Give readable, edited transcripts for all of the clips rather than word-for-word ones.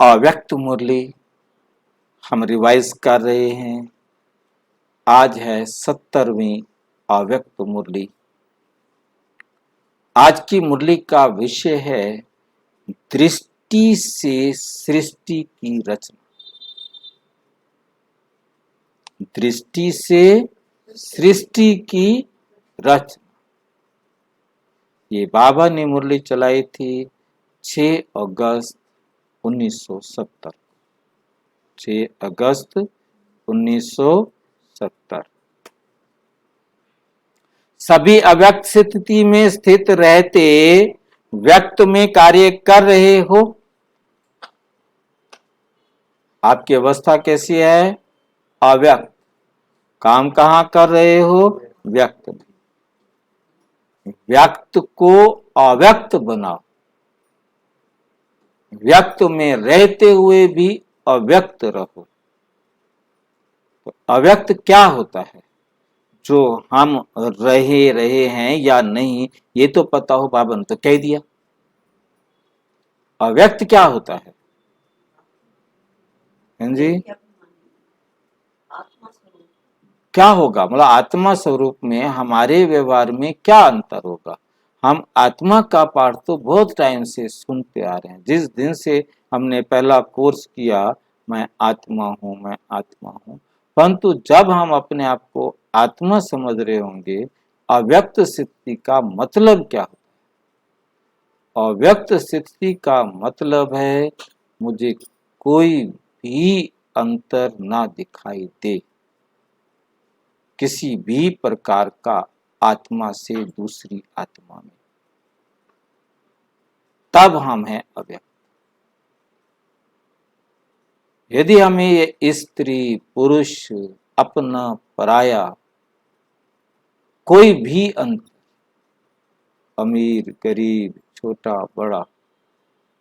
अव्यक्त मुरली हम रिवाइज कर रहे हैं। आज है 70वीं अव्यक्त मुरली। आज की मुरली का विषय है दृष्टि से सृष्टि की रचना। दृष्टि से सृष्टि की रचना। ये बाबा ने मुरली चलाई थी 6 अगस्त 1970। 6 अगस्त 1970। सभी अव्यक्त स्थिति में स्थित रहते व्यक्त में कार्य कर रहे हो। आपकी अवस्था कैसी है? अव्यक्त। काम कहां कर रहे हो? व्यक्त में। व्यक्त को अव्यक्त बनाओ। व्यक्त में रहते हुए भी अव्यक्त रहो। तो अव्यक्त क्या होता है? जो हम रहे हैं या नहीं ये तो पता हो, बाबा ने तो कह दिया। अव्यक्त क्या होता है? जी क्या होगा? मतलब आत्मा स्वरूप में हमारे व्यवहार में क्या अंतर होगा? हम आत्मा का पाठ तो बहुत टाइम से सुनते आ रहे हैं। जिस दिन से हमने पहला कोर्स किया, मैं आत्मा हूं, मैं आत्मा हूं, परंतु जब हम अपने आप को आत्मा समझ रहे होंगे, अव्यक्त स्थिति का मतलब क्या होता है? अव्यक्त स्थिति का मतलब है मुझे कोई भी अंतर ना दिखाई दे, किसी भी प्रकार का आत्मा से दूसरी आत्मा में, तब हम हैं अव्यक्त। यदि हमें ये स्त्री पुरुष अपना पराया कोई भी अंतर, अमीर गरीब छोटा बड़ा,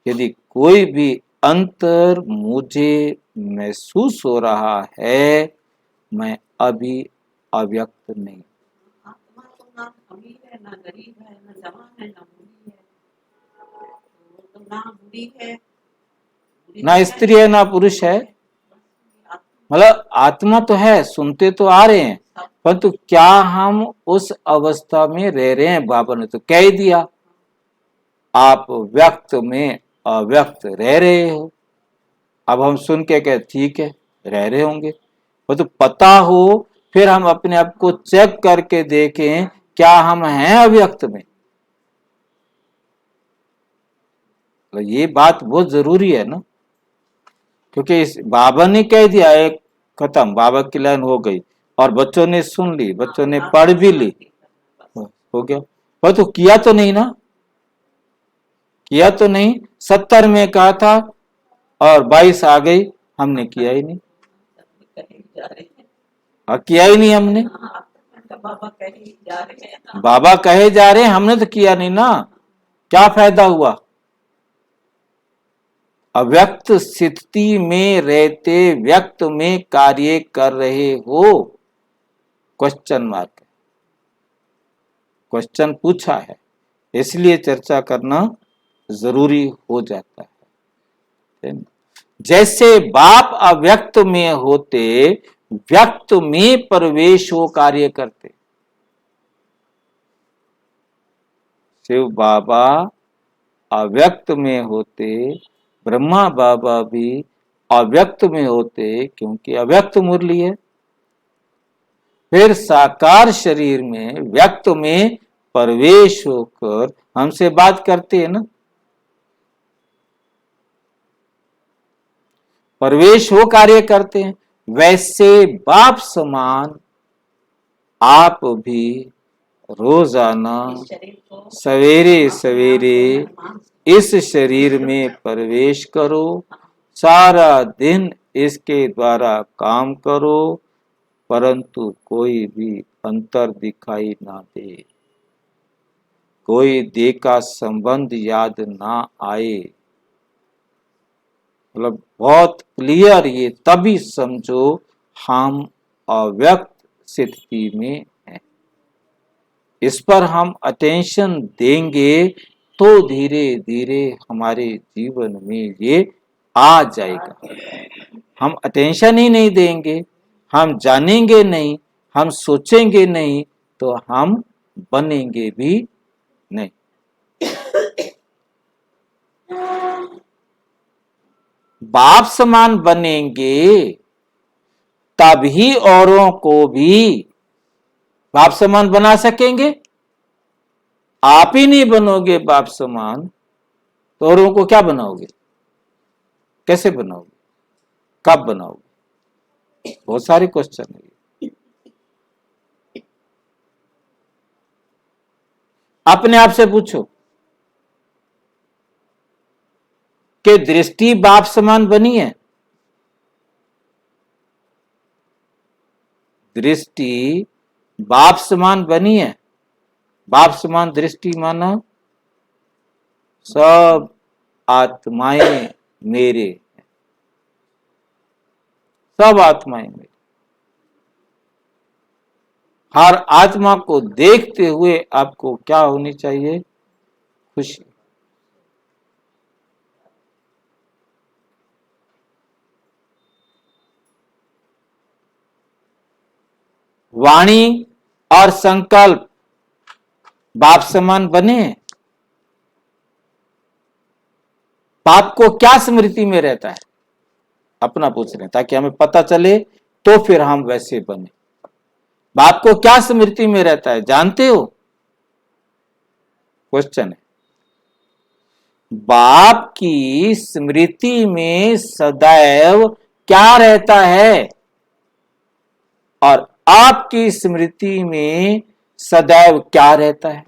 यदि कोई भी अंतर मुझे महसूस हो रहा है, मैं अभी अव्यक्त नहीं। आत्मा तो ना अमीर है, ना गरीब है, ना जवान है, ना बूढ़ी है, तो ना बूढ़ी है, ना स्त्री है ना पुरुष है। मतलब आत्मा तो है, सुनते तो आ रहे हैं, परंतु क्या हम उस अवस्था में रह रहे हैं? बाबा ने तो कह दिया, आप व्यक्त में अव्यक्त रह रहे हो। अब हम सुन के कहे ठीक है, रह रहे होंगे, वो तो पता हो, फिर हम अपने आप को चेक करके देखें क्या हम हैं अव्यक्त में। तो ये बात बहुत जरूरी है ना, क्योंकि इस बाबा ने कह दिया, एक खत्म, बाबा की लाइन हो गई और बच्चों ने सुन ली, बच्चों ने पढ़ भी ली, हो गया। पर तो किया तो नहीं ना, किया तो नहीं। 70 में कहा था और 22 आ गई, हमने किया ही नहीं। किया ही नहीं हमने। बाबा कहे जा रहे हैं, हमने तो किया नहीं ना, क्या फायदा हुआ? अव्यक्त स्थिति में रहते व्यक्त में कार्य कर रहे हो? क्वेश्चन मार्क, क्वेश्चन पूछा है, इसलिए चर्चा करना जरूरी हो जाता है। जैसे बाप अव्यक्त में होते, व्यक्त में प्रवेश हो कार्य करते। शिव बाबा अव्यक्त में होते, ब्रह्मा बाबा भी अव्यक्त में होते, क्योंकि अव्यक्त मुरली है। फिर साकार शरीर में व्यक्त में प्रवेश होकर हमसे बात करते हैं ना, प्रवेश हो कार्य करते हैं। वैसे बाप समान आप भी रोजाना सवेरे सवेरे इस शरीर में प्रवेश करो, सारा दिन इसके द्वारा काम करो, परंतु कोई भी अंतर दिखाई ना दे, कोई देह का संबंध याद ना आए। मतलब बहुत क्लियर, ये तभी समझो हम अव्यक्त स्थिति में हैं। इस पर हम अटेंशन देंगे तो धीरे धीरे हमारे जीवन में ये आ जाएगा। हम अटेंशन ही नहीं देंगे, हम जानेंगे नहीं, हम सोचेंगे नहीं, तो हम बनेंगे भी नहीं। बाप समान बनेंगे तभी औरों को भी बाप समान बना सकेंगे। आप ही नहीं बनोगे बाप समान तो औरों को क्या बनाओगे, कैसे बनाओगे, कब बनाओगे? बहुत सारे क्वेश्चन है। अपने आप से पूछो कि दृष्टि बाप समान बनी है? दृष्टि बाप समान बनी है? बाप समान दृष्टि माना सब आत्माएं मेरे, सब आत्माएं मेरे। हर आत्मा को देखते हुए आपको क्या होनी चाहिए? खुशी। वाणी और संकल्प बाप समान बने? बाप को क्या स्मृति में रहता है? अपना पूछ रहे हैं ताकि हमें पता चले तो फिर हम वैसे बने। बाप को क्या स्मृति में रहता है जानते हो? क्वेश्चन है। बाप की स्मृति में सदैव क्या रहता है और आपकी स्मृति में सदैव क्या रहता है?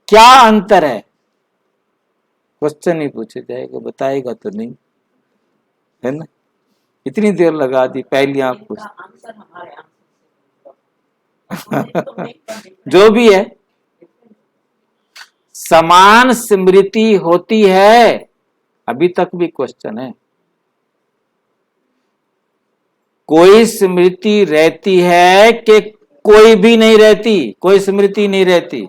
क्या अंतर है? क्वेश्चन ही पूछे जाएगा, बताएगा तो नहीं, है ना? इतनी देर लगा दी पहली आप पूछ। आंसर हमारे आंसर जो भी है, समान स्मृति होती है, अभी तक भी क्वेश्चन है। कोई स्मृति रहती है कि कोई भी नहीं रहती? कोई स्मृति नहीं रहती।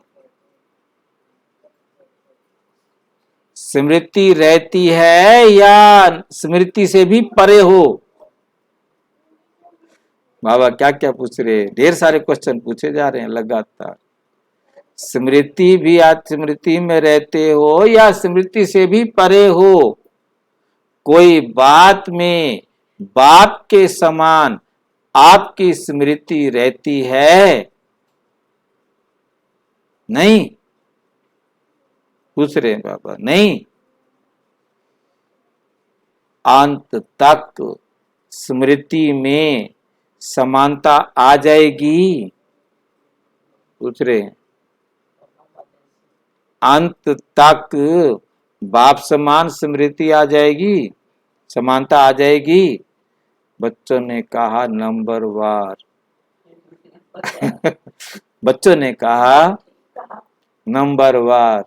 स्मृति रहती है या स्मृति से भी परे हो? बाबा क्या क्या पूछ रहे हैं, ढेर सारे क्वेश्चन पूछे जा रहे हैं लगातार। स्मृति भी आज स्मृति में रहते हो या स्मृति से भी परे हो? कोई बात में बाप के समान आपकी स्मृति रहती है? नहीं पूछ रहे हैं बाबा, नहीं। अंत तक स्मृति में समानता आ जाएगी? पूछ रहे हैं। अंत तक बाप समान स्मृति आ जाएगी, समानता आ जाएगी? बच्चों ने कहा नंबर वार। बच्चों ने कहा नंबर वार।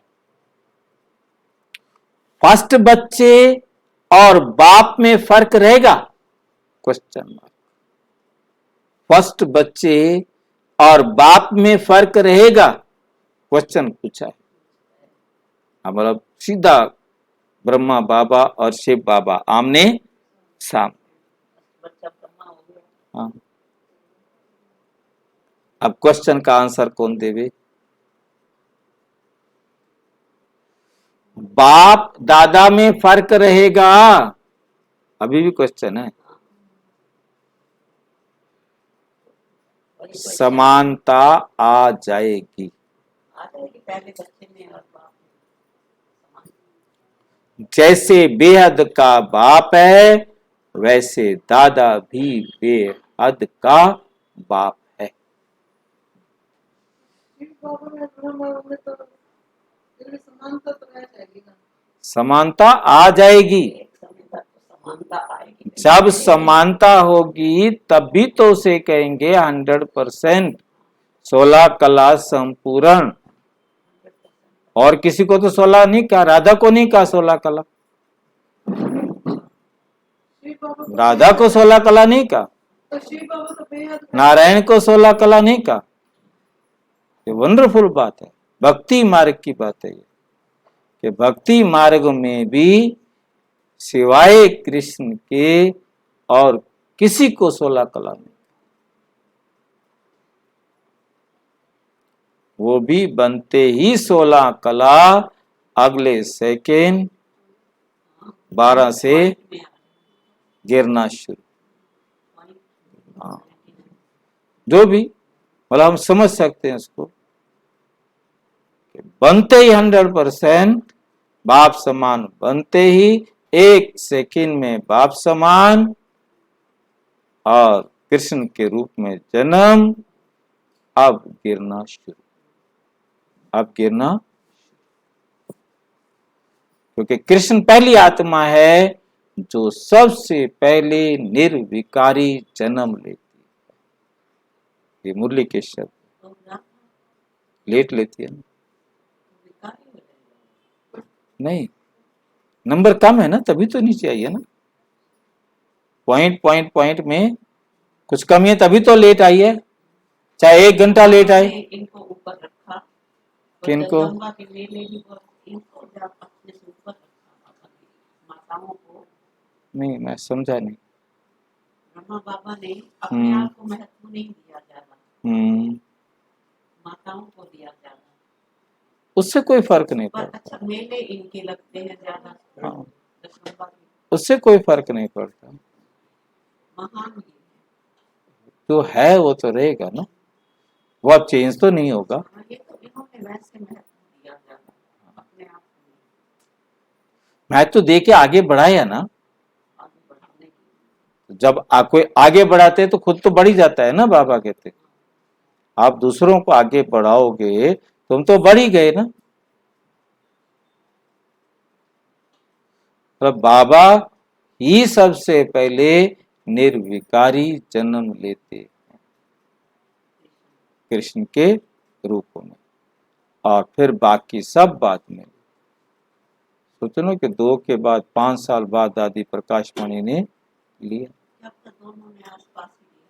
फर्स्ट बच्चे और बाप में फर्क रहेगा? Question mark. फर्स्ट बच्चे और बाप में फर्क रहेगा? क्वेश्चन पूछा है। मतलब सीधा ब्रह्मा बाबा और शिव बाबा आमने सामने। हाँ। अब क्वेश्चन का आंसर कौन देवे? बाप दादा में फर्क रहेगा? अभी भी क्वेश्चन है। समानता आ जाएगी। पहले बच्चे में और बाप में। जैसे बेहद का बाप है वैसे दादा भी बेहद का बाप है। समानता आ जाएगी। जब समानता होगी तभी तो उसे कहेंगे 100% 16 कला संपूर्ण। और किसी को तो 16 नहीं कहा, राधा को नहीं कहा 16 कला। राधा को 16 कला नहीं कहा, नारायण को 16 कला नहीं कहा। ये वंडरफुल बात है, भक्ति मार्ग की बात है ये, कि भक्ति मार्ग में भी सिवाय कृष्ण के और किसी को 16 कला नहीं, वो भी बनते ही 16 कला अगले सेकेंड 12 से गिरना शुरू। हाँ, जो भी मतलब हम समझ सकते हैं इसको, बनते ही 100% बाप समान, बनते ही 1 सेकंड में बाप समान, और कृष्ण के रूप में जन्म, अब गिरना शुरू, अब गिरना, क्योंकि कृष्ण पहली आत्मा है जो सबसे पहले निर्विकारी जन्म लेती है। ये मुरली के शब्द, लेट लेती है ना, नहीं नंबर कम है ना, तभी तो नीचे आई है ना, पॉइंट में कुछ कमी है तभी तो लेट आई है, चाहे 1 घंटा लेट आए। इनको ऊपर रखा, किनको? जगदम्बा के मेले भी इनको अपने से ऊपर रखा, माताओं को। नहीं मैं समझा नहीं। ब्रह्मा बाबा ने अपने आप को महत्व नहीं दिया ज्यादा, माताओं को दिया ज्यादा। उससे कोई फर्क नहीं पर पड़ता। अच्छा मेले इनके लगते हैं ज्यादा। हाँ, जगदम्बा के उससे कोई फर्क नहीं पड़ता, महान भी है। जो है वो तो रहेगा ना, वो अब चेंज तो नहीं होगा। हाँ, ये तो इन्होंने वैसे महत्व दिया ज्यादा अपने आप को, मैं तो दे के आगे बढ़ाया ना, आगे बढ़ाने की। जब कोई आगे बढ़ाते हैं तो खुद तो बढ़ ही जाता है ना। बाबा कहते आप दूसरों को आगे बढ़ाओगे तुम तो बढ़ ही गए ना। तो बाबा ही सबसे पहले निर्विकारी जन्म लेते हैं कृष्ण के रूप में, और फिर बाकी सब बाद में। सोचो ना कि 2 के बाद 5 साल बाद दादी प्रकाश मणि ने लिया। जब तक दोनों ने आसपास ही लिया,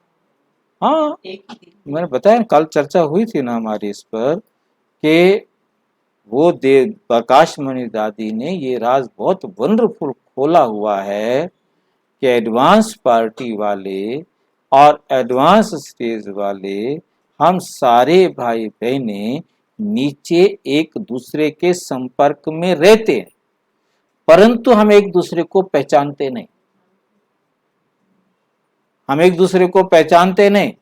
हाँ, एक ही दिन। मैंने बताया कल चर्चा हुई थी ना हमारी इस पर, कि वो प्रकाश मणि दादी ने ये राज बहुत वंडरफुल खोला हुआ है कि एडवांस पार्टी वाले और एडवांस स्टेज वाले हम सारे भाई बहने नीचे एक दूसरे के संपर्क में रहते हैं, परंतु हम एक दूसरे को पहचानते नहीं, हम एक दूसरे को पहचानते नहीं।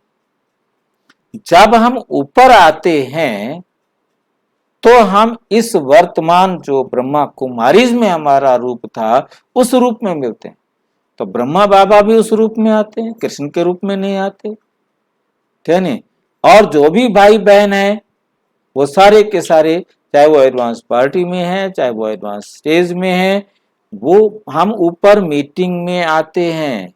जब हम ऊपर आते हैं तो हम इस वर्तमान जो ब्रह्मा कुमारीज में हमारा रूप था उस रूप में मिलते हैं। तो ब्रह्मा बाबा भी उस रूप में आते हैं, कृष्ण के रूप में नहीं आते, ठीक नहीं। और जो भी भाई बहन है वो सारे के सारे, चाहे वो एडवांस पार्टी में है चाहे वो एडवांस स्टेज में है, वो हम ऊपर मीटिंग में आते हैं।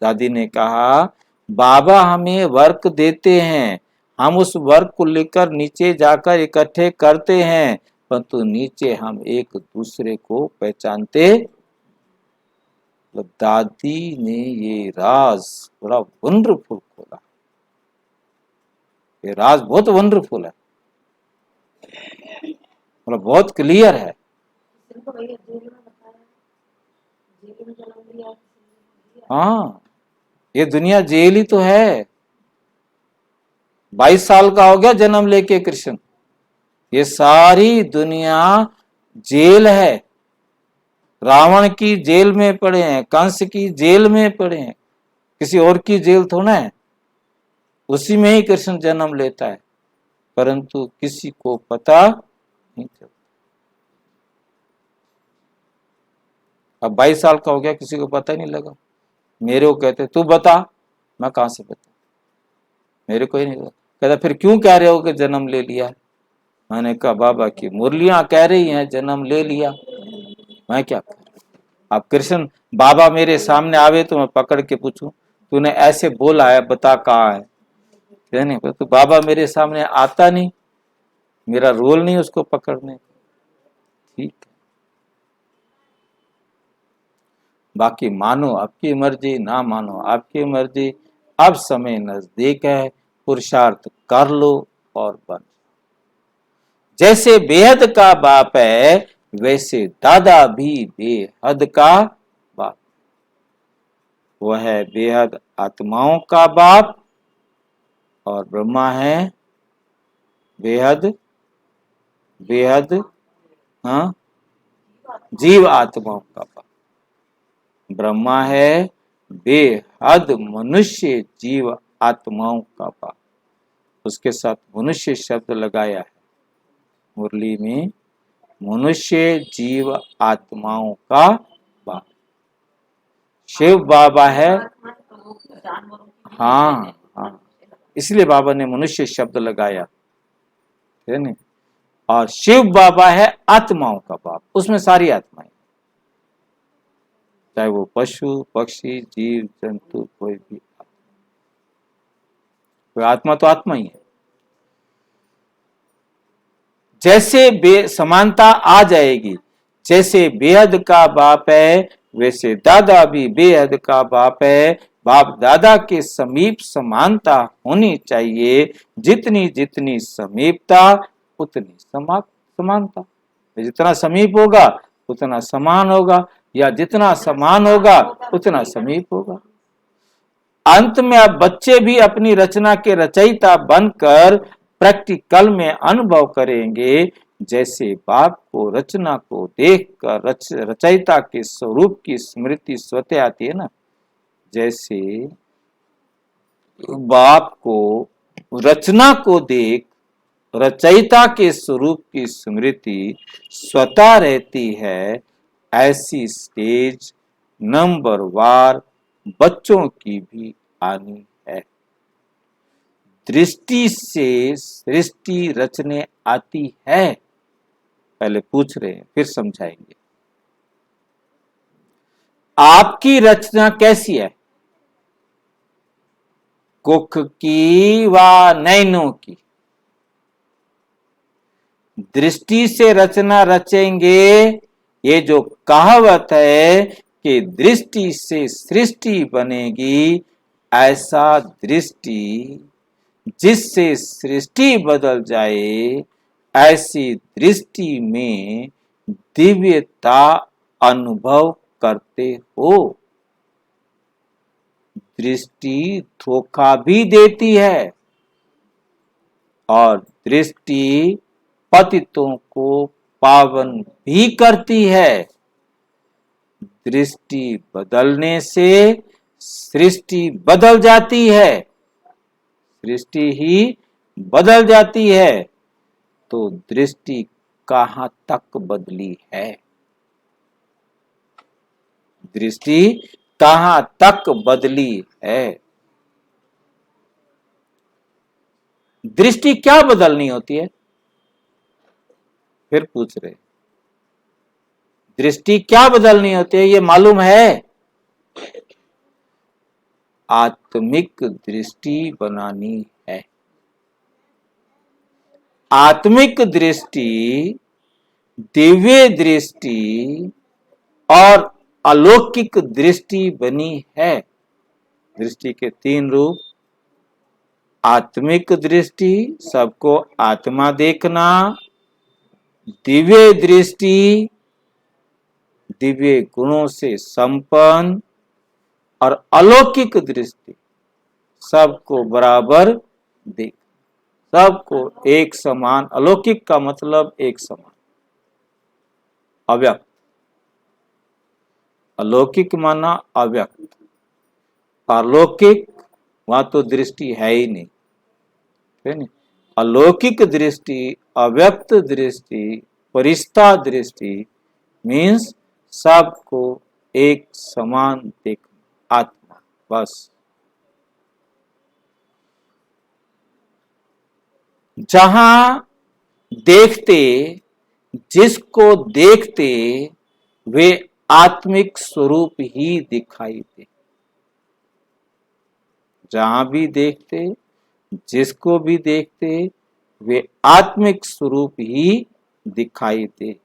दादी ने कहा बाबा हमें वर्क देते हैं, हम उस वर्क को लेकर नीचे जाकर इकट्ठे करते हैं, परंतु नीचे हम एक दूसरे को पहचानते। तो दादी ने ये राज बड़ा वंडरफुल खोला, ये राज बहुत वंडरफुल है, मतलब बहुत क्लियर है। हाँ, ये दुनिया जेल ही तो है। 22 साल का हो गया जन्म लेके कृष्ण, ये सारी दुनिया जेल है। रावण की जेल में पड़े हैं, कंस की जेल में पड़े हैं, किसी और की जेल थोड़ा है। उसी में ही कृष्ण जन्म लेता है, परंतु किसी को पता नहीं चलता। अब 22 साल का हो गया, किसी को पता ही नहीं लगा। मेरे को कहते तू बता, मैं कहां से बता, मेरे को ही नहीं लगा। कहता फिर क्यों कह रहे हो कि जन्म ले लिया। मैंने कहा बाबा की मुरलियां कह रही हैं जन्म ले लिया, मैं क्या करूं। अब कृष्ण बाबा मेरे सामने आवे तो मैं पकड़ के पूछूं तूने ऐसे बोला है, बता कहाँ है। नहीं, तो बाबा मेरे सामने आता नहीं, मेरा रोल नहीं उसको पकड़ने। ठीक है, बाकी मानो आपकी मर्जी, ना मानो आपकी मर्जी। अब समय नजदीक है, पुरुषार्थ कर लो और बन। जैसे बेहद का बाप है वैसे दादा भी बेहद का बाप। वह है बेहद आत्माओं का बाप और ब्रह्मा है बेहद बेहद हाँ जीव आत्माओं का बाप। ब्रह्मा है बेहद मनुष्य जीव आत्माओं का बाप। उसके साथ मनुष्य शब्द लगाया है मुरली में, मनुष्य जीव आत्माओं का बाप। शिव बाबा है, हाँ हाँ, इसलिए बाबा ने मनुष्य शब्द लगाया है ना। और शिव बाबा है आत्माओं का बाप, उसमें सारी आत्माएं, चाहे वो पशु पक्षी जीव जंतु कोई भी, कोई आत्मा तो आत्मा ही है। जैसे समानता आ जाएगी, जैसे बेहद का बाप है वैसे दादा भी बेहद का बाप है। बाप दादा के समीप समानता होनी चाहिए, जितनी जितनी समीपता उतनी समानता। जितना समीप होगा उतना समान होगा, या जितना समान होगा उतना समीप होगा। अंत में अब बच्चे भी अपनी रचना के रचयिता बनकर प्रैक्टिकल में अनुभव करेंगे। जैसे बाप को रचना को देखकर रचयिता के स्वरूप की स्मृति स्वतः आती है ना, जैसे बाप को रचना को देख रचयिता के स्वरूप की स्मृति स्वतः रहती है, ऐसी स्टेज नंबर वार बच्चों की भी आनी है। दृष्टि से सृष्टि रचने आती है, पहले पूछ रहे हैं फिर समझाएंगे। आपकी रचना कैसी है? कुख की व नैनों की? दृष्टि से रचना रचेंगे, ये जो कहावत है कि दृष्टि से सृष्टि बनेगी, ऐसा दृष्टि जिससे सृष्टि बदल जाए, ऐसी दृष्टि में दिव्यता अनुभव करते हो। दृष्टि धोखा भी देती है और दृष्टि पतितों को पावन भी करती है। दृष्टि बदलने से सृष्टि बदल जाती है, सृष्टि ही बदल जाती है। तो दृष्टि कहां तक बदली है? दृष्टि कहां तक बदली है? दृष्टि क्या बदलनी होती है? फिर पूछ रहे, दृष्टि क्या बदलनी होती है, ये मालूम है? आत्मिक दृष्टि बनानी है। आत्मिक दृष्टि, दिव्य दृष्टि और अलौकिक दृष्टि बनी है। दृष्टि के तीन रूप, आत्मिक दृष्टि सबको आत्मा देखना, दिव्य दृष्टि दिव्य गुणों से संपन्न, और अलौकिक दृष्टि सबको बराबर देख, सबको एक समान। अलौकिक का मतलब एक समान, अव्यक्त। अलौकिक माना अव्यक्त, अलौकिक वहां तो दृष्टि है ही नहीं, है नहीं। अलौकिक दृष्टि, अव्यक्त दृष्टि, परिस्था दृष्टि मीन्स सबको एक समान देखना, आत्मा बस। जहां देखते, जिसको देखते वे आत्मिक स्वरूप ही दिखाई दे। जहां भी देखते, जिसको भी देखते, वे आत्मिक स्वरूप ही दिखाई दे,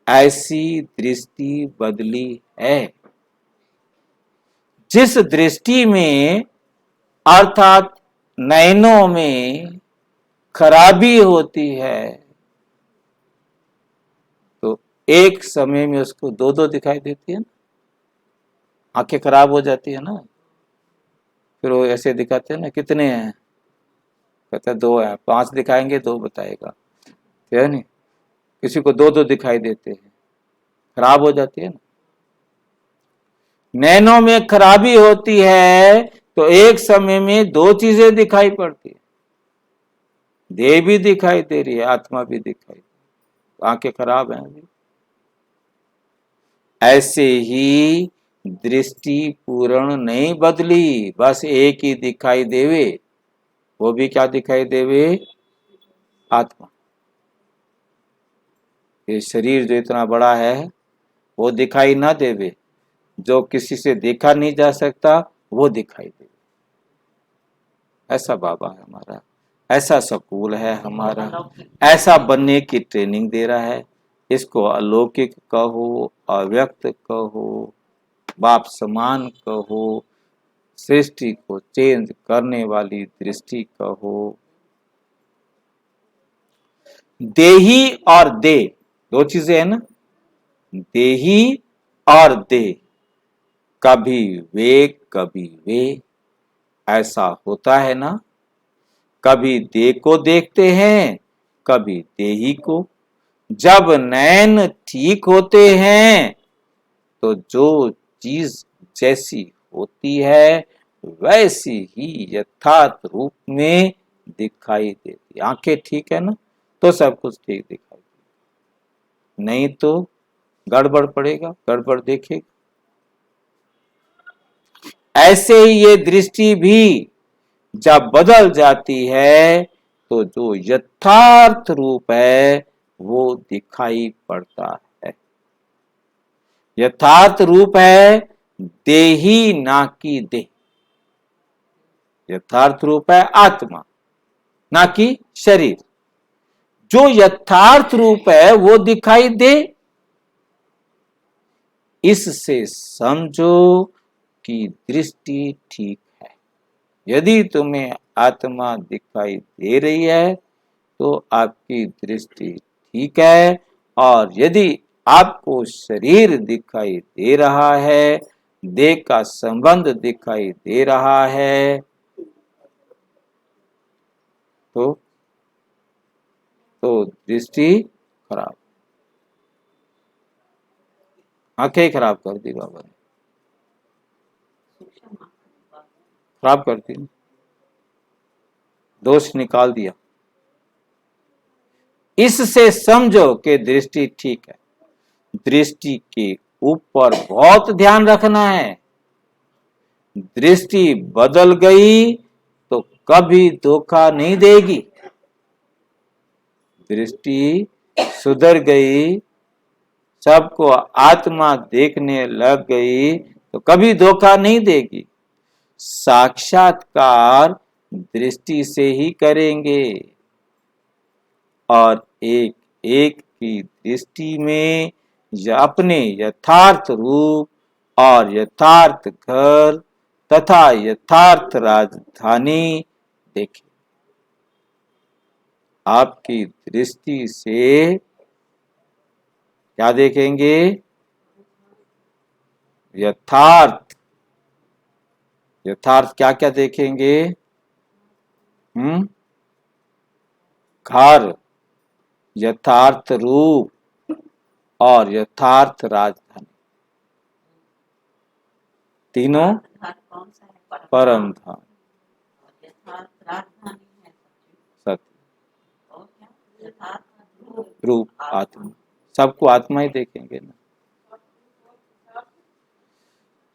ऐसी दृष्टि बदली है। जिस दृष्टि में अर्थात नयनों में खराबी होती है, तो एक समय में उसको दो दो दिखाई देती है ना, आंखें खराब हो जाती है ना, फिर वो ऐसे दिखाते हैं ना, कितने हैं, कहते हैं दो हैं, पांच दिखाएंगे दो बताएगा, है नहीं, किसी को दो दो दिखाई देते हैं, खराब हो जाती है ना। नैनों में खराबी होती है तो एक समय में दो चीजें दिखाई पड़ती है, देह भी दिखाई दे रही है, आत्मा भी दिखाई दे रही है, आंखें खराब हैं अभी। ऐसे ही दृष्टि पूर्ण नहीं बदली, बस एक ही दिखाई देवे, वो भी क्या दिखाई देवे, आत्मा। ये शरीर जो इतना बड़ा है वो दिखाई ना देवे, जो किसी से देखा नहीं जा सकता वो दिखाई देवे। ऐसा बाबा है हमारा, ऐसा स्कूल है हमारा, ऐसा बनने की ट्रेनिंग दे रहा है। इसको अलौकिक कहो, अव्यक्त कहो, बाप समान कहो, सृष्टि को चेंज करने वाली दृष्टि कहो। देही और दे दो चीजें है ना, देही और दे, कभी वे ऐसा होता है ना, कभी दे को देखते हैं, कभी देही को। जब नैन ठीक होते हैं तो जो चीज जैसी होती है वैसी ही यथार्थ रूप में दिखाई देती। आंखें ठीक है ना तो सब कुछ ठीक दिखाई देती, नहीं तो गड़बड़ पड़ेगा, गड़बड़ देखेगा। ऐसे ही ये दृष्टि भी जब बदल जाती है तो जो यथार्थ रूप है वो दिखाई पड़ता है। यथार्थ रूप है देही ना कि देह, यथार्थ रूप है आत्मा ना कि शरीर। जो यथार्थ रूप है वो दिखाई दे, इससे समझो कि दृष्टि ठीक है। यदि तुम्हें आत्मा दिखाई दे रही है तो आपकी दृष्टि ठीक है, और यदि आपको शरीर दिखाई दे रहा है, देह का संबंध दिखाई दे रहा है, तो दृष्टि खराब, आंखें खराब कर दी बाबा ने, खराब कर दी, दोष निकाल दिया। इससे समझो कि दृष्टि ठीक है। दृष्टि के ऊपर बहुत ध्यान रखना है। दृष्टि बदल गई तो कभी धोखा नहीं देगी। दृष्टि सुधर गई, सबको आत्मा देखने लग गई तो कभी धोखा नहीं देगी। साक्षात्कार दृष्टि से ही करेंगे, और एक एक की दृष्टि में अपने यथार्थ रूप और यथार्थ घर तथा यथार्थ राजधानी देखें। आपकी दृष्टि से क्या देखेंगे, यथार्थ, यथार्थ क्या क्या देखेंगे, घर, यथार्थ रूप और यथार्थ राजधानी, तीनों कौन सा है? परम धाम, यथार्थ राजधानी है सत्य, और क्या? यथार्थ रूप, आत्मा, सबको आत्मा ही देखेंगे ना।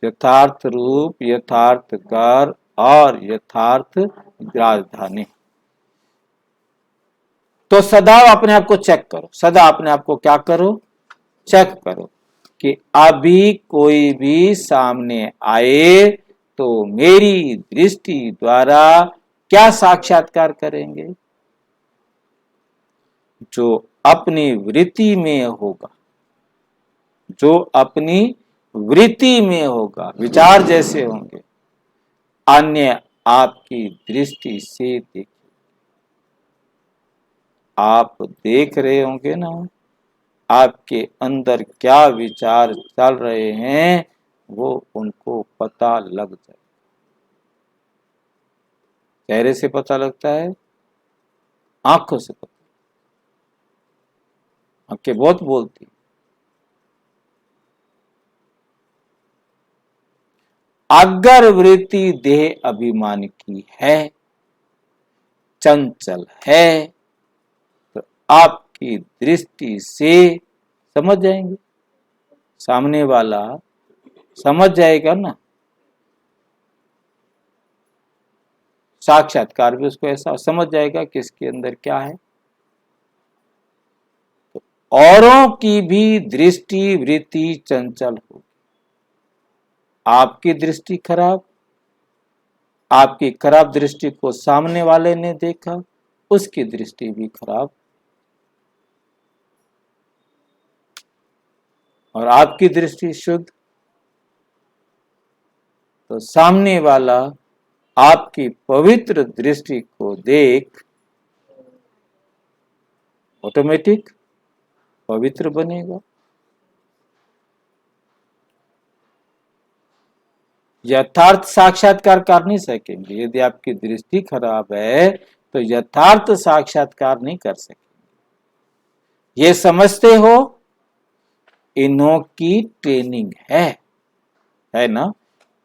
यथार्थ रूप, यथार्थ घर और यथार्थ राजधानी। तो सदा अपने आप को चेक करो, सदा अपने आप को क्या करो, चेक करो कि अभी कोई भी सामने आए तो मेरी दृष्टि द्वारा क्या साक्षात्कार करेंगे। जो अपनी वृत्ति में होगा, जो अपनी वृत्ति में होगा, विचार जैसे होंगे, अन्य आपकी दृष्टि से देखें। आप देख रहे होंगे ना, आपके अंदर क्या विचार चल रहे हैं वो उनको पता लग जाए। चेहरे से पता लगता है, आंखों से पता, आंखें बहुत बोलती। अगर वृत्ति देह अभिमान की है, चंचल है, तो आपकी दृष्टि से समझ जाएंगे, सामने वाला समझ जाएगा ना, साक्षात्कार भी उसको ऐसा समझ जाएगा कि इसके अंदर क्या है। तो औरों की भी दृष्टि वृत्ति चंचल होगी। आपकी दृष्टि खराब, आपकी खराब दृष्टि को सामने वाले ने देखा, उसकी दृष्टि भी खराब, और आपकी दृष्टि शुद्ध, तो सामने वाला आपकी पवित्र दृष्टि को देख ऑटोमेटिक पवित्र बनेगा। यथार्थ साक्षात्कार कर नहीं सकेंगे यदि आपकी दृष्टि खराब है, तो यथार्थ साक्षात्कार नहीं कर सकेंगे। ये समझते हो, इन्हों की ट्रेनिंग है ना।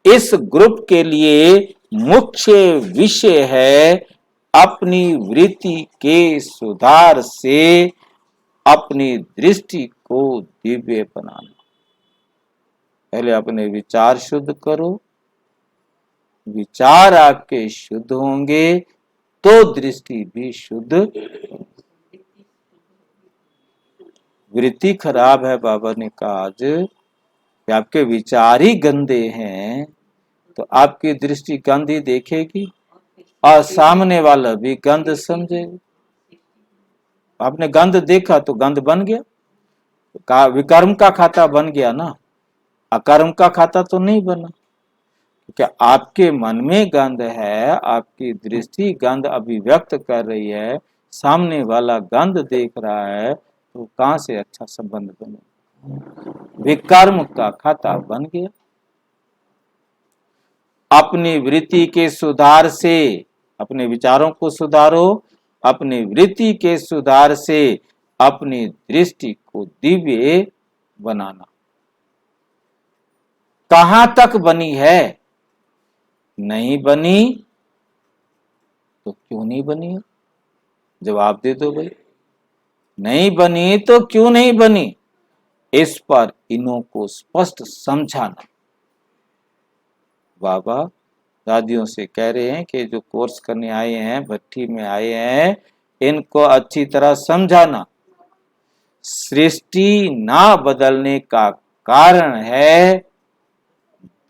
इस ग्रुप के लिए मुख्य विषय है अपनी वृत्ति के सुधार से अपनी दृष्टि को दिव्य बनाना। पहले अपने विचार शुद्ध करो, विचार आपके शुद्ध होंगे तो दृष्टि भी शुद्ध। वृत्ति खराब है, बाबा ने कहा आज कि आपके विचार ही गंदे हैं, तो आपकी दृष्टि गंदी देखेगी और सामने वाला भी गंद समझेगा। आपने गंद देखा तो गंद बन गया, विकर्म का खाता बन गया ना, अकर्म का खाता तो नहीं बना। क्या आपके मन में गंध है, आपकी दृष्टि गंध अभिव्यक्त कर रही है, सामने वाला गंध देख रहा है, तो कहां से अच्छा संबंध बने। विकर्म का खाता बन गया। अपनी वृत्ति के सुधार से, अपने विचारों को सुधारो, अपनी वृत्ति के सुधार से अपनी दृष्टि को दिव्य बनाना। कहां तक बनी है? नहीं बनी तो क्यों नहीं बनी है? जवाब दे दो भाई। नहीं बनी तो क्यों नहीं बनी, इस पर इन्हों को स्पष्ट समझाना। बाबा दादियों से कह रहे हैं कि जो कोर्स करने आए हैं, भट्टी में आए हैं, इनको अच्छी तरह समझाना। सृष्टि ना बदलने का कारण है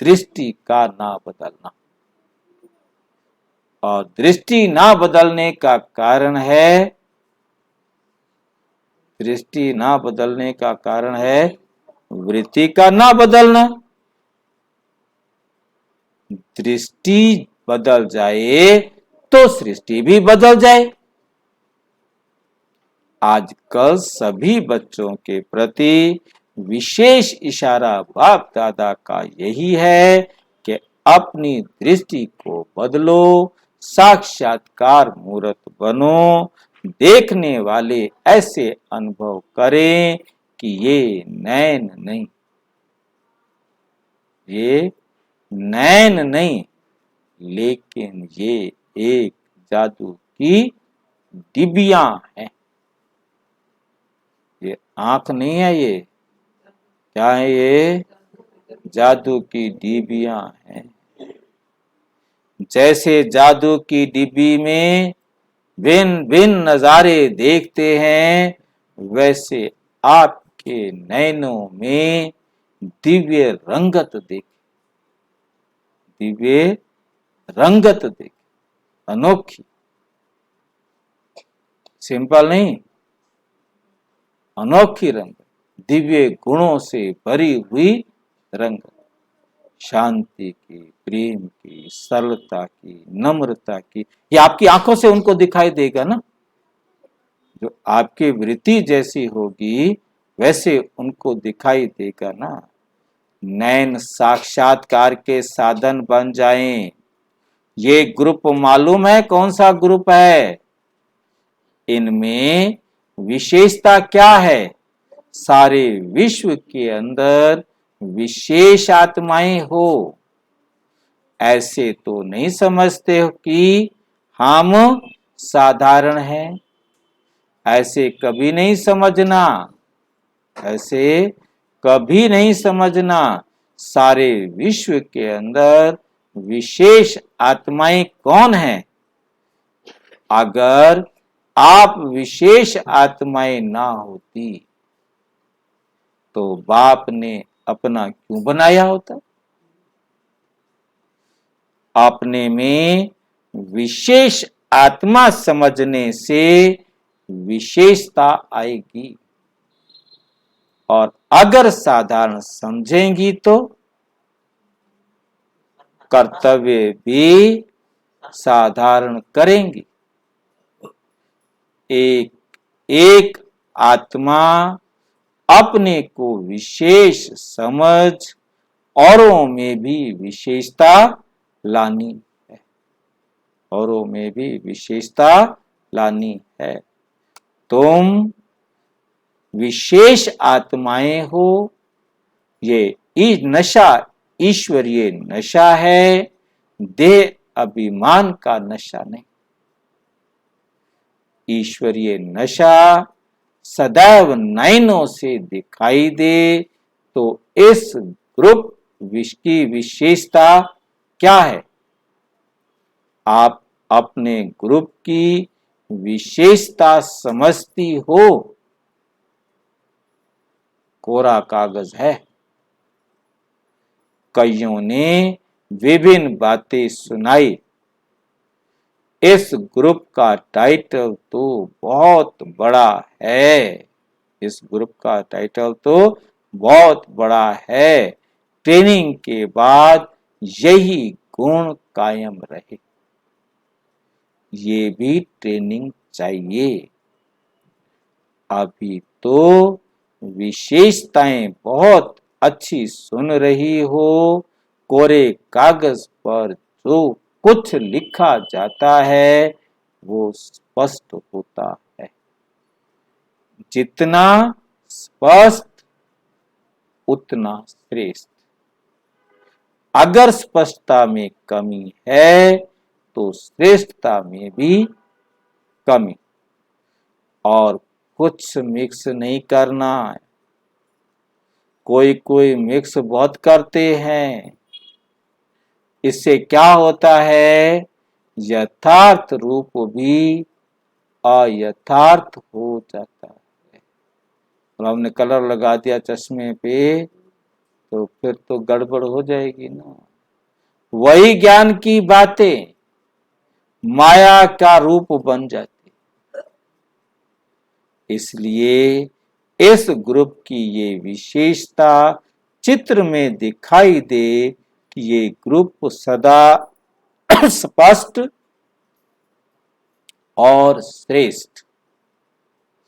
दृष्टि का ना बदलना, और दृष्टि ना बदलने का कारण है, दृष्टि ना बदलने का कारण है वृत्ति का ना बदलना। दृष्टि बदल जाए तो सृष्टि भी बदल जाए। आजकल सभी बच्चों के प्रति विशेष इशारा बाप दादा का यही है कि अपनी दृष्टि को बदलो, साक्षात्कार मूर्त बनो, देखने वाले ऐसे अनुभव करें कि ये नैन नहीं, ये नैन नहीं, लेकिन ये एक जादू की डिबियां हैं। ये आंख नहीं है, ये क्या है? ये जादू की डिबियां हैं। जैसे जादू की डिब्बी में भिन्न भिन्न नजारे देखते हैं, वैसे आपके नैनों में दिव्य रंगत देखे, दिव्य रंगत देखे, अनोखी, सिंपल नहीं, अनोखी रंग, दिव्य गुणों से भरी हुई रंग, शांति की, प्रेम की, सरलता की, नम्रता की, ये आपकी आंखों से उनको दिखाई देगा ना। जो आपकी वृत्ति जैसी होगी, वैसे उनको दिखाई देगा ना। नैन साक्षात्कार के साधन बन जाएं। ये ग्रुप मालूम है कौन सा ग्रुप है? इनमें विशेषता क्या है? सारे विश्व के अंदर विशेष आत्माएं हो। ऐसे तो नहीं समझते हो कि हम साधारण हैं। ऐसे कभी नहीं समझना, ऐसे कभी नहीं समझना। सारे विश्व के अंदर विशेष आत्माएं कौन है? अगर आप विशेष आत्माएं ना होती तो बाप ने अपना क्यों बनाया होता? अपने में विशेष आत्मा समझने से विशेषता आएगी, और अगर साधारण समझेंगी तो कर्तव्य भी साधारण करेंगी। एक एक आत्मा अपने को विशेष समझ औरों में भी विशेषता लानी है, औरों में भी विशेषता लानी है। तुम विशेष आत्माएं हो। ये नशा ईश्वरीय नशा है, देह अभिमान का नशा नहीं। ईश्वरीय नशा सदैव नयनों से दिखाई दे तो इस ग्रुप की विशेषता क्या है? आप अपने ग्रुप की विशेषता समझती हो? कोरा कागज है। कईयों ने विभिन्न बातें सुनाई। इस ग्रुप का टाइटल तो बहुत बड़ा है। इस ग्रुप का टाइटल तो बहुत बड़ा है। ट्रेनिंग के बाद यही गुण कायम रहे, ये भी ट्रेनिंग चाहिए। अभी तो विशेषताएं बहुत अच्छी सुन रही हो। कोरे कागज पर जो कुछ लिखा जाता है वो स्पष्ट होता है। जितना स्पष्ट उतना श्रेष्ठ। अगर स्पष्टता में कमी है तो श्रेष्ठता में भी कमी। और कुछ मिक्स नहीं करना है। कोई मिक्स बहुत करते हैं। इससे क्या होता है? यथार्थ रूप भी अयथार्थ हो जाता है। और हमने कलर लगा दिया चश्मे पे तो फिर तो गड़बड़ हो जाएगी ना। वही ज्ञान की बातें माया का रूप बन जाती। इसलिए इस ग्रुप की ये विशेषता चित्र में दिखाई दे कि ये ग्रुप सदा स्पष्ट और श्रेष्ठ,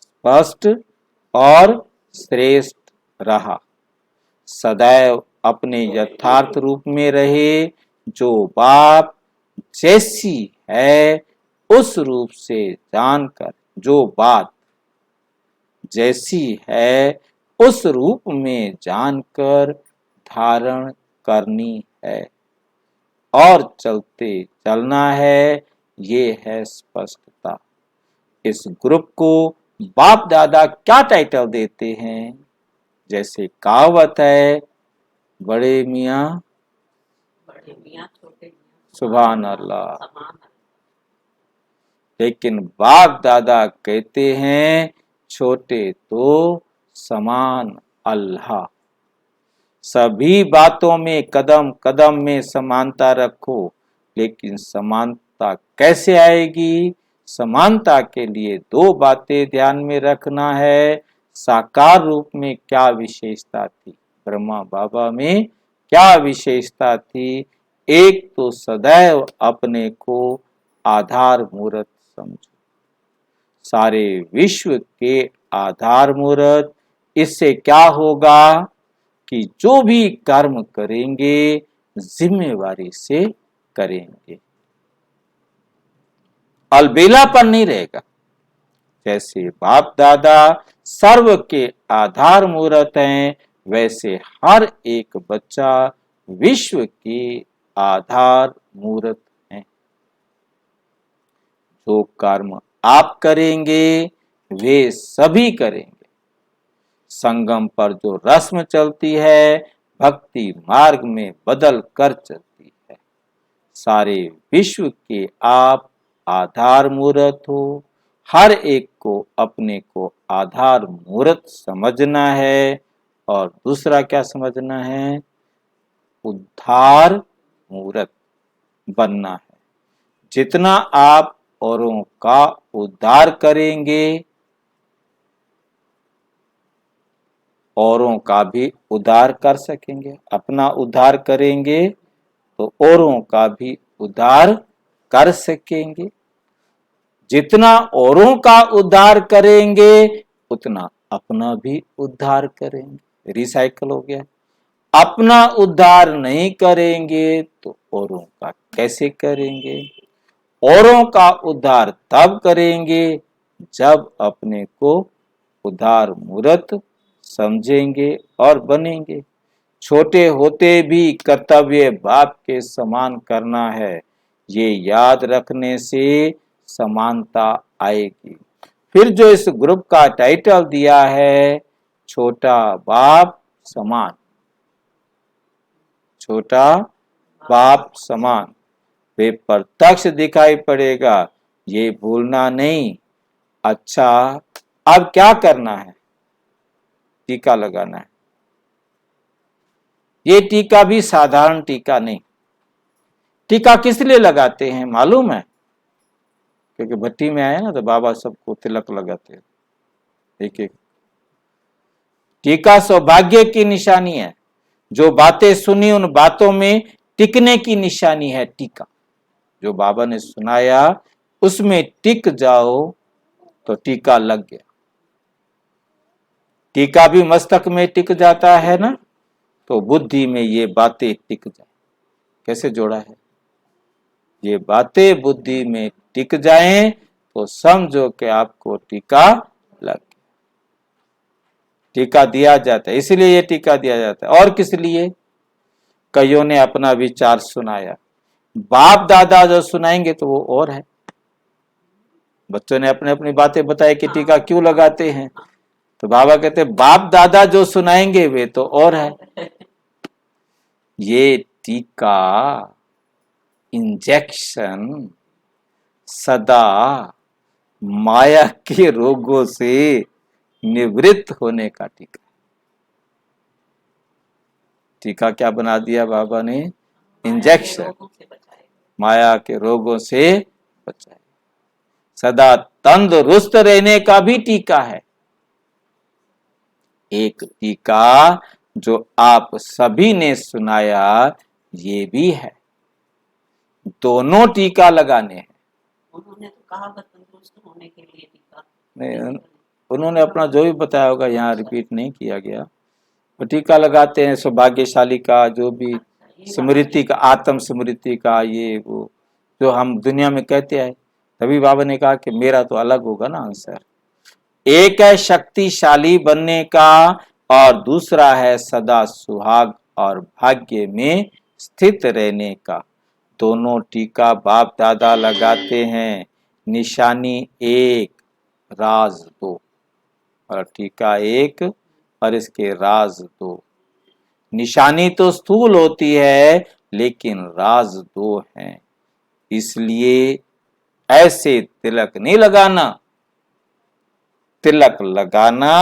स्पष्ट और श्रेष्ठ रहा। सदैव अपने यथार्थ रूप में रहे। जो बाप जैसी है उस रूप से जानकर, जो बात जैसी है उस रूप में जानकर धारण करनी है और चलते चलना है। ये है स्पष्टता। इस ग्रुप को बाप दादा क्या टाइटल देते हैं? जैसे कहावत है, बड़े मियाँ छोटे मियाँ सुभान अल्लाह। समान। लेकिन बाप दादा कहते हैं छोटे तो समान अल्लाह। सभी बातों में कदम कदम में समानता रखो। लेकिन समानता कैसे आएगी? समानता के लिए दो बातें ध्यान में रखना है। साकार रूप में क्या विशेषता थी? ब्रह्मा बाबा में क्या विशेषता थी? एक तो सदैव अपने को आधार मूर्त समझो। सारे विश्व के आधार मूर्त इससे क्या होगा कि जो भी कर्म करेंगे जिम्मेवारी से करेंगे, अलबेलापन नहीं रहेगा। जैसे बाप दादा सर्व के आधार मूर्त हैं, वैसे हर एक बच्चा विश्व के आधार मूर्त हैं। जो कर्म आप करेंगे वे सभी करेंगे। संगम पर जो रस्म चलती है भक्ति मार्ग में बदल कर चलती है। सारे विश्व के आप आधार मूर्त हो। हर एक को अपने को आधार मूर्त समझना है और दूसरा क्या समझना है, उद्धार मूर्त बनना है। जितना आप औरों का उद्धार करेंगे औरों का भी उद्धार कर सकेंगे। अपना उद्धार करेंगे तो औरों का भी उद्धार कर सकेंगे। जितना औरों का उद्धार करेंगे उतना अपना भी उद्धार करेंगे। रिसाइकल हो गया। अपना उद्धार नहीं करेंगे तो औरों का कैसे करेंगे। औरों का उद्धार तब करेंगे जब अपने को उद्धार मूर्त समझेंगे और बनेंगे। छोटे होते भी कर्तव्य बाप के समान करना है, ये याद रखने से समानता आएगी। फिर जो इस ग्रुप का टाइटल दिया है छोटा बाप समान, छोटा बाप समान, वे प्रत्यक्ष दिखाई पड़ेगा, ये भूलना नहीं। अच्छा, अब क्या करना है, टीका लगाना है। ये टीका भी साधारण टीका नहीं। टीका किस लिए लगाते हैं मालूम है? क्योंकि भट्टी में आए ना तो बाबा सबको तिलक लगाते हैं एक एक। टीका सौभाग्य की निशानी है। जो बातें सुनी उन बातों में टिकने की निशानी है टीका। जो बाबा ने सुनाया उसमें टिक जाओ तो टीका लग गया। टीका भी मस्तक में टिक जाता है ना, तो बुद्धि में ये बातें टिक जाए। कैसे जोड़ा है? ये बातें बुद्धि में टिक जाएं तो समझो कि आपको टीका लग गया। टीका दिया जाता है, इसलिए ये टीका दिया जाता है। और किस लिए? कईयों ने अपना विचार सुनाया। बाप दादा जो सुनाएंगे तो वो और है। बच्चों ने अपने अपनी बातें बताई कि टीका क्यों लगाते हैं, तो बाबा कहते बाप दादा जो सुनाएंगे वे तो और है। ये टीका इंजेक्शन सदा माया के रोगों से निवृत्त होने का टीका। टीका क्या बना दिया बाबा ने? इंजेक्शन, माया के रोगों से बचाए। सदा तंदुरुस्त रहने का भी टीका है। एक टीका जो आप सभी ने सुनाया ये भी है। दोनों टीका लगाने हैं। उन्होंने तो कहा तंदुरुस्त होने के लिए टीका नहीं, उन्होंने अपना जो भी बताया होगा यहाँ रिपीट नहीं किया गया। तो टीका लगाते हैं सौभाग्यशाली का, जो भी स्मृति का, आत्म स्मृति का, ये वो जो हम दुनिया में कहते हैं। तभी बाबा ने कहा कि मेरा तो अलग होगा ना आंसर। एक है शक्तिशाली बनने का और दूसरा है सदा सुहाग और भाग्य में स्थित रहने का। दोनों टीका बाप दादा लगाते हैं। निशानी एक, राज दो। और टीका एक और इसके राज दो। निशानी तो स्थूल होती है लेकिन राज दो हैं। इसलिए ऐसे तिलक नहीं लगाना। तिलक लगाना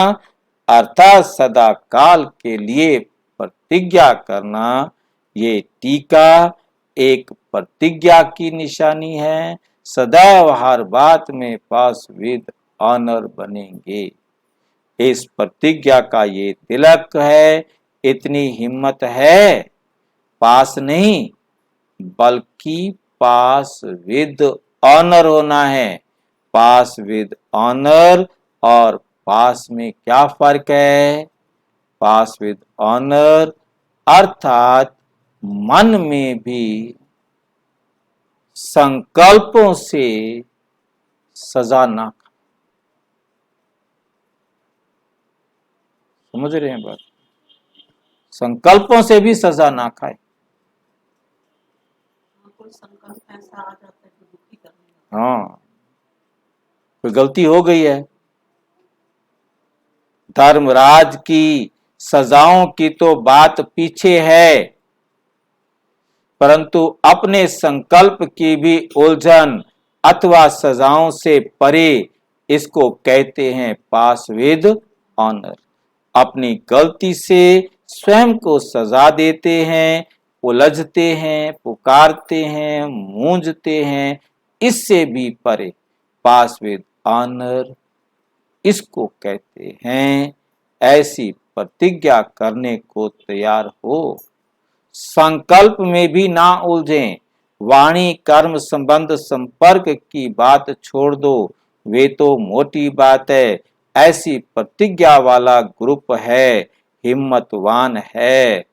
अर्थात सदा काल के लिए प्रतिज्ञा करना। ये टीका एक प्रतिज्ञा की निशानी है। सदैव हर बात में पास विद ऑनर बनेंगे, इस प्रतिज्ञा का ये तिलक है। इतनी हिम्मत है, पास नहीं बल्कि पास विद ऑनर होना है। पास विद ऑनर और पास में क्या फर्क है? पास विद ऑनर अर्थात मन में भी संकल्पों से सजा ना। समझ रहे हैं बात? संकल्पों से भी सजा ना खाए। कोई संकल्प ऐसा आ जाता है जो दुखी करने लगता हाँ, कोई गलती हो गई है, धर्मराज की सजाओं की तो बात पीछे है, परंतु अपने संकल्प की भी उलझन अथवा सजाओं से परे, इसको कहते हैं पास विद ऑनर। अपनी गलती से स्वयं को सजा देते हैं, उलझते हैं, पुकारते हैं, मूंझते हैं, इससे भी परे पास विद ऑनर, इसको कहते हैं ऐसी प्रतिज्ञा करने को तैयार हो। संकल्प में भी ना उलझें। वाणी कर्म संबंध संपर्क की बात छोड़ दो, वे तो मोटी बात है। ऐसी प्रतिज्ञा वाला ग्रुप है, हिम्मतवान है।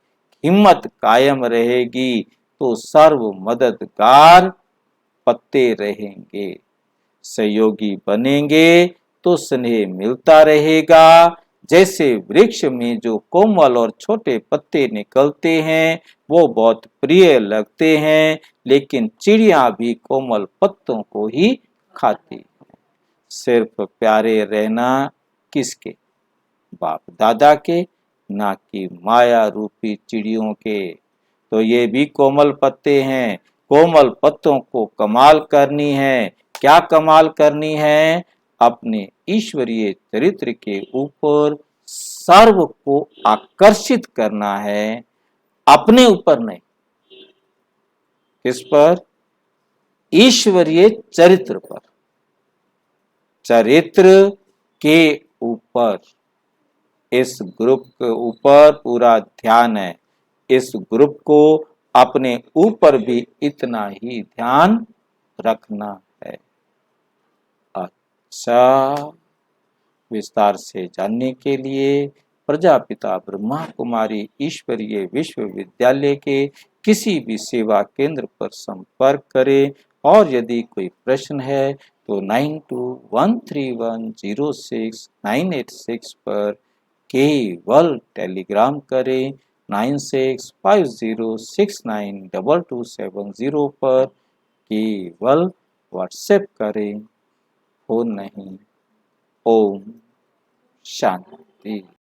हिम्मत कायम रहेगी तो सर्व मददगार पत्ते रहेंगे। सहयोगी बनेंगे तो स्नेह मिलता रहेगा। जैसे वृक्ष में जो कोमल और छोटे पत्ते निकलते हैं वो बहुत प्रिय लगते हैं, लेकिन चिड़िया भी कोमल पत्तों को ही खाती है। सिर्फ प्यारे रहना किसके? बाप दादा के, ना कि माया रूपी चिड़ियों के। तो ये भी कोमल पत्ते हैं। कोमल पत्तों को कमाल करनी है। क्या कमाल करनी है? अपने ईश्वरीय चरित्र के ऊपर सर्व को आकर्षित करना है, अपने ऊपर नहीं। किस पर? ईश्वरीय चरित्र पर, चरित्र के ऊपर। इस ग्रुप के ऊपर पूरा ध्यान है। इस ग्रुप को अपने ऊपर भी इतना ही ध्यान रखना है। अच्छा, विस्तार से जानने के लिए प्रजापिता ब्रह्मा कुमारी ईश्वरीय विश्वविद्यालय के किसी भी सेवा केंद्र पर संपर्क करें, और यदि कोई प्रश्न है तो 9213106986 पर केवल टेलीग्राम करें। 9650692270 पर केवल व्हाट्सएप करें, फोन नहीं। ओम शांति।